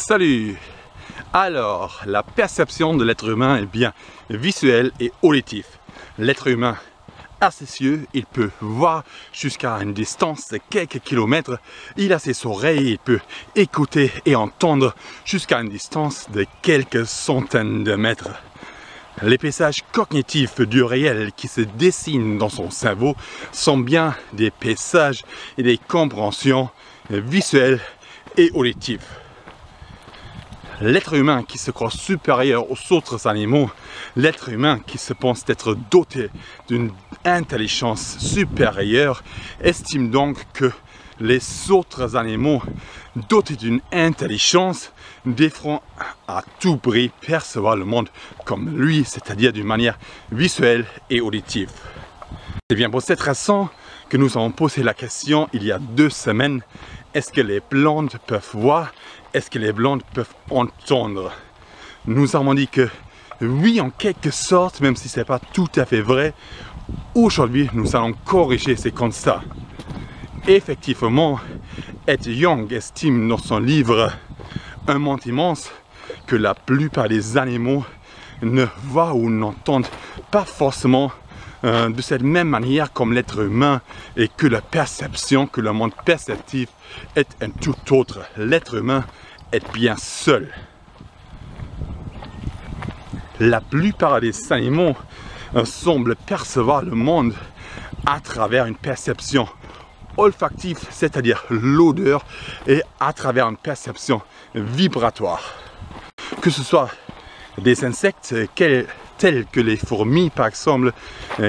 Salut! Alors, la perception de l'être humain est bien visuelle et auditive. L'être humain a ses yeux, il peut voir jusqu'à une distance de quelques kilomètres. Il a ses oreilles, il peut écouter et entendre jusqu'à une distance de quelques centaines de mètres. Les paysages cognitifs du réel qui se dessinent dans son cerveau sont bien des paysages et des compréhensions visuelles et auditives. L'être humain qui se croit supérieur aux autres animaux, l'être humain qui se pense être doté d'une intelligence supérieure, estime donc que les autres animaux dotés d'une intelligence devront à tout prix percevoir le monde comme lui, c'est-à-dire d'une manière visuelle et auditive. C'est bien pour cette raison que nous avons posé la question il y a 2 semaines. Est-ce que les plantes peuvent voir? Est-ce que les plantes peuvent entendre? Nous avons dit que oui, en quelque sorte, même si ce n'est pas tout à fait vrai. Aujourd'hui, nous allons corriger ces constats. Effectivement, Ed Yong estime dans son livre Un monde immense que la plupart des animaux ne voient ou n'entendent pas forcément de cette même manière comme l'être humain, et que la perception, que le monde perceptif est un tout autre. L'être humain est bien seul. La plupart des animaux semblent percevoir le monde à travers une perception olfactive, c'est-à-dire l'odeur, et à travers une perception vibratoire. Que ce soit des insectes tels que les fourmis par exemple,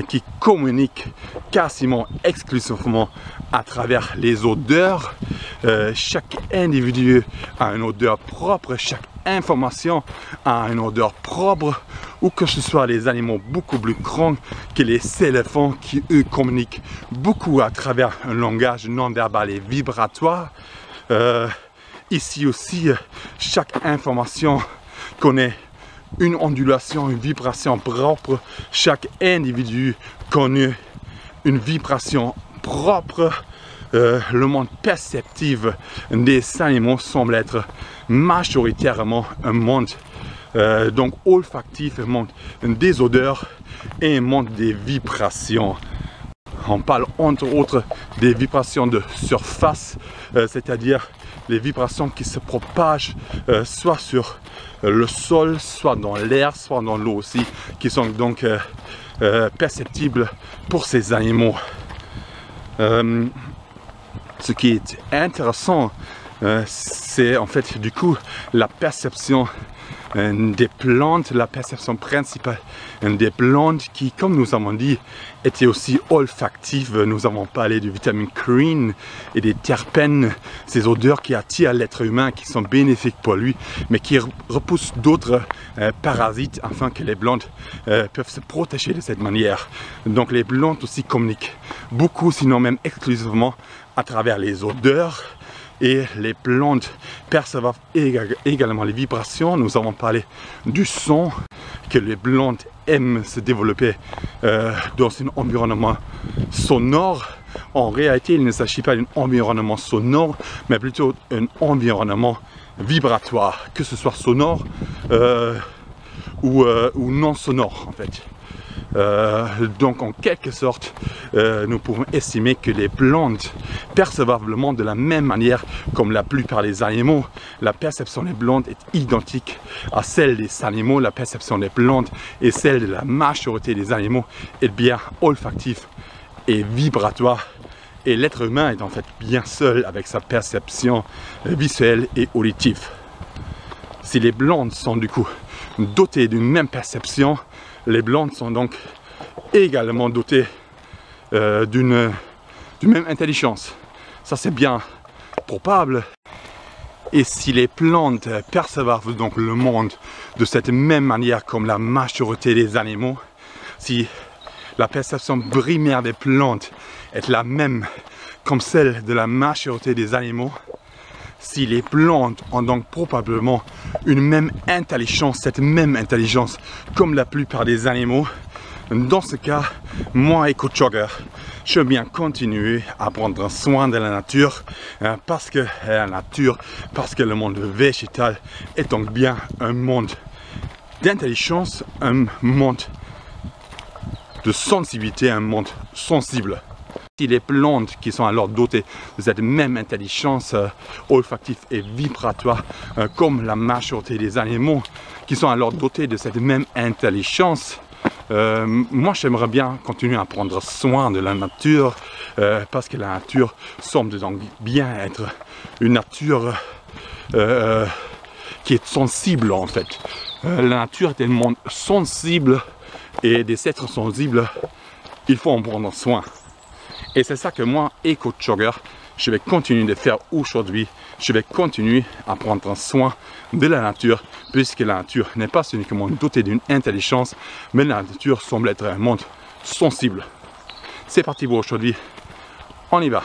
qui communiquent quasiment exclusivement à travers les odeurs. Chaque individu a une odeur propre, chaque information a une odeur propre, ou que ce soit les animaux beaucoup plus grands que les éléphants qui eux communiquent beaucoup à travers un langage non verbal et vibratoire. Ici aussi, chaque information connaît une ondulation, une vibration propre. Chaque individu connaît une vibration propre. Le monde perceptif des animaux semble être majoritairement un monde donc olfactif, un monde des odeurs et un monde des vibrations. On parle entre autres des vibrations de surface, c'est-à-dire les vibrations qui se propagent soit sur le sol, soit dans l'air, soit dans l'eau aussi, qui sont donc perceptibles pour ces animaux. Ce qui est intéressant, c'est en fait du coup la perception des plantes, la perception principale des plantes qui, comme nous avons dit, était aussi olfactive. Nous avons parlé du vitamine Q et des terpènes, ces odeurs qui attirent l'être humain, qui sont bénéfiques pour lui, mais qui repoussent d'autres parasites afin que les plantes peuvent se protéger de cette manière. Donc les plantes aussi communiquent beaucoup, sinon même exclusivement, à travers les odeurs. Et les plantes perçoivent également les vibrations. Nous avons parlé du son, que les plantes aiment se développer dans un environnement sonore. En réalité, il ne s'agit pas d'un environnement sonore, mais plutôt un environnement vibratoire, que ce soit sonore ou non sonore en fait. Donc en quelque sorte, nous pouvons estimer que les plantes perçoivent le monde de la même manière comme la plupart des animaux. La perception des plantes est identique à celle des animaux. La perception des plantes et celle de la majorité des animaux est bien olfactive et vibratoire. Et l'être humain est en fait bien seul avec sa perception visuelle et auditive. Si les plantes sont du coup dotées d'une même perception, les plantes sont donc également dotées d'une même intelligence. Ça c'est bien probable. Et si les plantes perçoivent donc le monde de cette même manière comme la majorité des animaux, si la perception primaire des plantes est la même comme celle de la majorité des animaux, si les plantes ont donc probablement une même intelligence, cette même intelligence comme la plupart des animaux, dans ce cas, moi, EcoJogger, je veux bien continuer à prendre soin de la nature parce que le monde végétal est donc bien un monde d'intelligence, un monde de sensibilité, un monde sensible. Si les plantes qui sont alors dotées de cette même intelligence olfactive et vibratoire, comme la majorité des animaux qui sont alors dotés de cette même intelligence, moi j'aimerais bien continuer à prendre soin de la nature parce que la nature semble donc bien être une nature qui est sensible en fait. La nature est un monde sensible et des êtres sensibles, il faut en prendre soin. Et c'est ça que moi, éco-jogger, je vais continuer de faire aujourd'hui. Je vais continuer à prendre soin de la nature, puisque la nature n'est pas uniquement dotée d'une intelligence, mais la nature semble être un monde sensible. C'est parti pour aujourd'hui, on y va.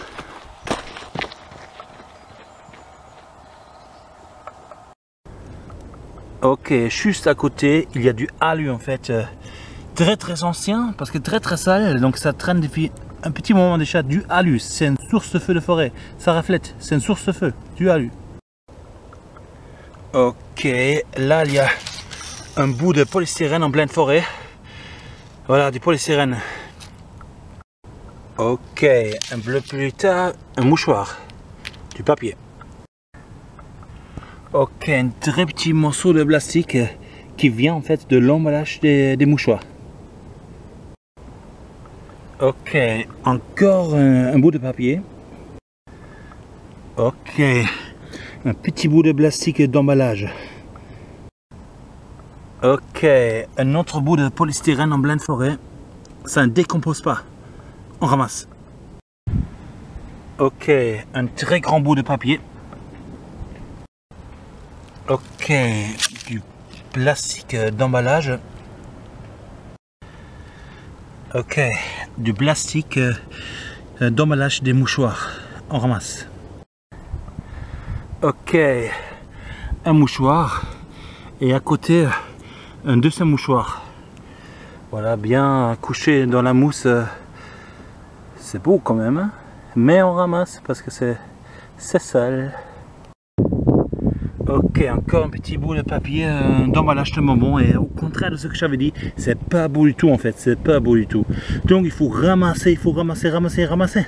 Ok, juste à côté, il y a du alu en fait, très ancien, parce que très sale, donc ça traîne depuis un petit moment déjà. Du alu, c'est une source de feu de forêt, ça reflète, c'est une source de feu, du alu. Ok, là il y a un bout de polystyrène en pleine forêt. Voilà, du polystyrène. Ok, un peu plus tard, un mouchoir, du papier. Ok, un très petit morceau de plastique qui vient en fait de l'emballage des mouchoirs. Ok, encore un bout de papier. Ok, un petit bout de plastique d'emballage. Ok, un autre bout de polystyrène en pleine forêt. Ça ne décompose pas. On ramasse. Ok, un très grand bout de papier. Ok, du plastique d'emballage. Ok, du plastique d'emballage des mouchoirs. On ramasse. Ok, un mouchoir et à côté un deuxième mouchoir. Voilà, bien couché dans la mousse. C'est beau quand même, hein? Mais on ramasse parce que c'est sale. Ok, encore un petit bout de papier d'emballage de bonbons, et au contraire de ce que j'avais dit, c'est pas beau du tout en fait, c'est pas beau du tout. Donc il faut ramasser, ramasser.